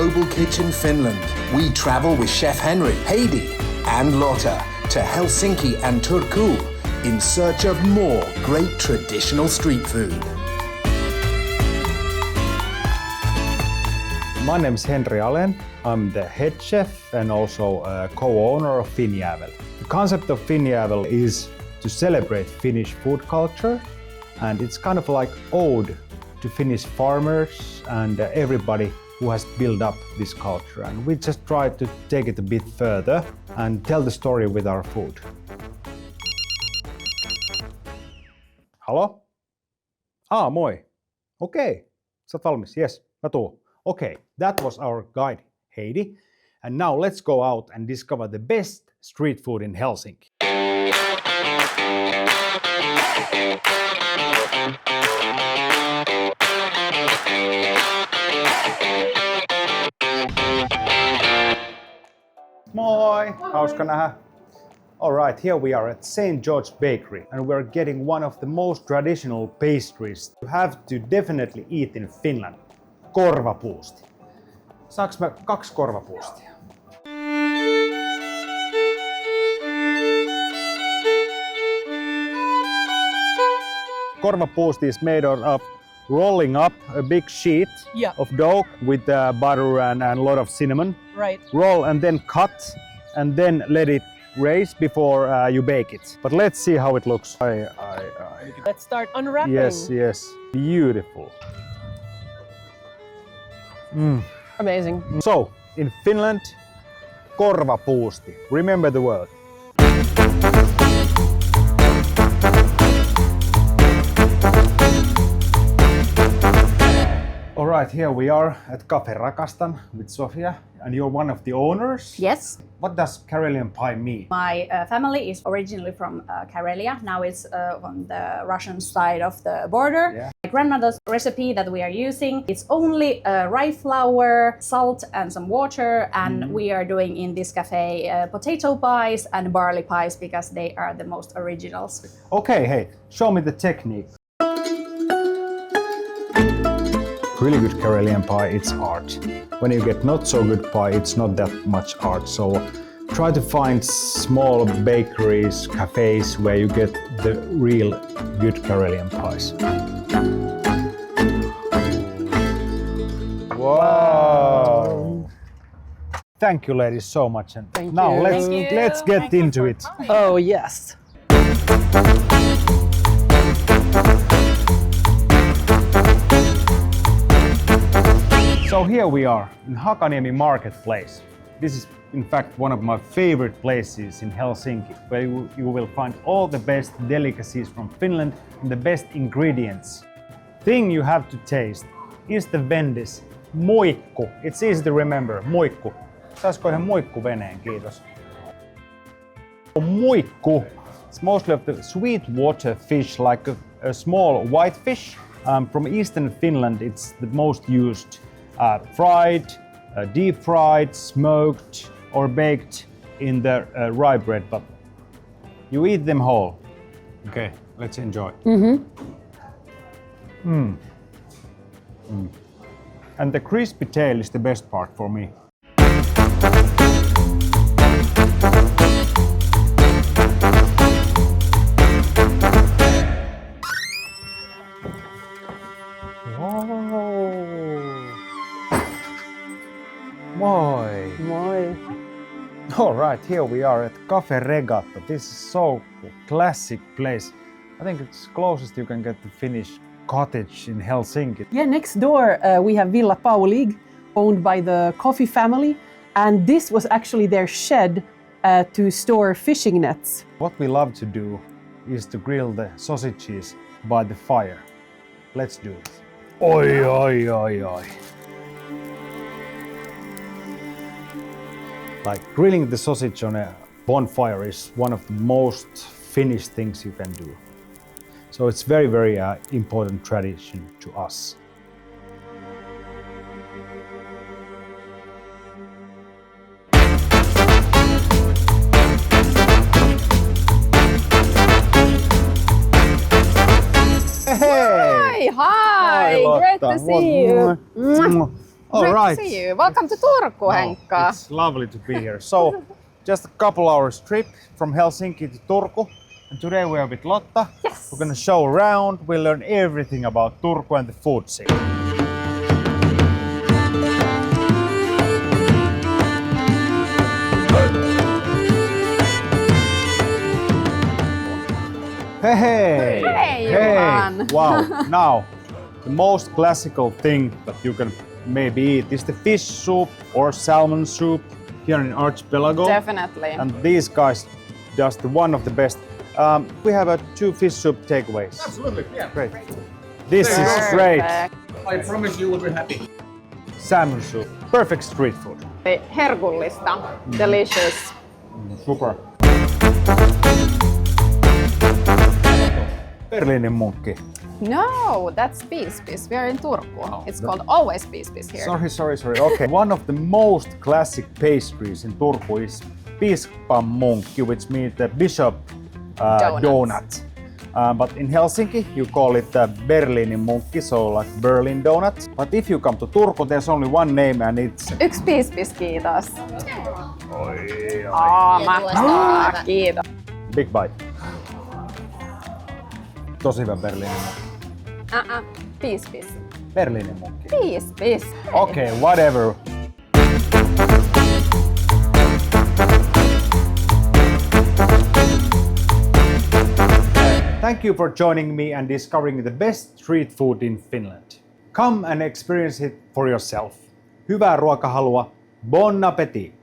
Global Kitchen Finland, we travel with Chef Henri, Heidi and Lotta to Helsinki and Turku in search of more great traditional street food. My name is Henri Alén. I'm the head chef and also a co-owner of Finjävel. The concept of Finjävel is to celebrate Finnish food culture, and it's kind of like ode to Finnish farmers and everybody who has built up this culture. And we just try to take it a bit further and tell the story with our food. Halo? Moi. Okay. Sä oot valmis? Yes, mä tuun. Okay, that was our guide, Heidi. And now let's go out and discover the best street food in Helsinki. Moi! Hauska nähdä. Alright, here we are at St. George Bakery and we're getting one of the most traditional pastries you have to definitely eat in Finland. Korvapuusti. Saaks mä 2 korvapuustia? Korvapuusti is made of rolling up a big sheet of dough with butter and a lot of cinnamon. Right. Roll and then cut and then let it raise before you bake it. But let's see how it looks. Let's start unwrapping. Yes. Beautiful. Amazing. So, in Finland, korvapuusti. Remember the word. Alright, here we are at Cafe Rakastan with Sofia, and you're one of the owners. Yes. What does Karelian pie mean? My family is originally from Karelia. Now it's on the Russian side of the border. Yeah. My grandmother's recipe that we are using, it's only rye flour, salt and some water, and we are doing in this cafe potato pies and barley pies because they are the most originals. Okay, hey, show me the technique. Really good Karelian pie, it's art. When you get not so good pie, it's not that much art. So try to find small bakeries, cafes where you get the real good Karelian pies. Wow! Thank you, ladies, so much. And Thank now you. let's get into it. Oh, yes. So here we are in Hakaniemi Marketplace. This is in fact one of my favorite places in Helsinki, where you will find all the best delicacies from Finland and the best ingredients. Thing you have to taste is the vendis moikku. It's easy to remember, moikku. Saisiko ihan moikku veneen, kiitos. Moikku. It's mostly of the sweet water fish, like a small white fish. From eastern Finland, it's the most used. Fried, deep fried, smoked or baked in the rye bread, but you eat them whole. Okay, let's enjoy. And the crispy tail is the best part for me. Moi! All right, here we are at Cafe Regatta. This is so classic place. I think it's closest you can get to Finnish cottage in Helsinki. Yeah, next door we have Villa Paulig, owned by the Coffee family, and this was actually their shed to store fishing nets. What we love to do is to grill the sausages by the fire. Let's do it. Oi. Like grilling the sausage on a bonfire is one of the most Finnish things you can do. So it's very, very important tradition to us. Hi! Great to see you. All Great right. to see you. Welcome to Turku, Oh, Henkka. it's lovely to be here. So, just a couple hours trip from Helsinki to Turku. And today we are with Lotta. Yes. We're gonna show around. We'll learn everything about Turku and the food scene. Hey! Hey, Johan. Wow! Now, the most classical thing that you can maybe eat is the fish soup or salmon soup here in Archipelago. Definitely. And these guys just one of the best. We have 2 fish soup takeaways. Absolutely, yeah. Great. This is great. Perfect. I promise you will be happy. Salmon soup. Perfect street food. Herkullista. Delicious. Super. Berliinin munkki. No, that's piispis. We are in Turku. It's called always piispis here. Sorry. Okay. One of the most classic pastries in Turku is piispammunkki, which means the bishop donut. But in Helsinki, you call it Berliinin munkki, so like Berlin donut. But if you come to Turku, there's only one name and it's... Yksi piispis, kiitos. Oi. Mahtavaa, kiitos. Big bite. Tosi hyvä Berliinin munkki. Piispis. Berliinin munkki. Piispis. Okay, whatever. Thank you for joining me and discovering the best street food in Finland. Come and experience it for yourself. Hyvää ruokahalua. Bon appétit!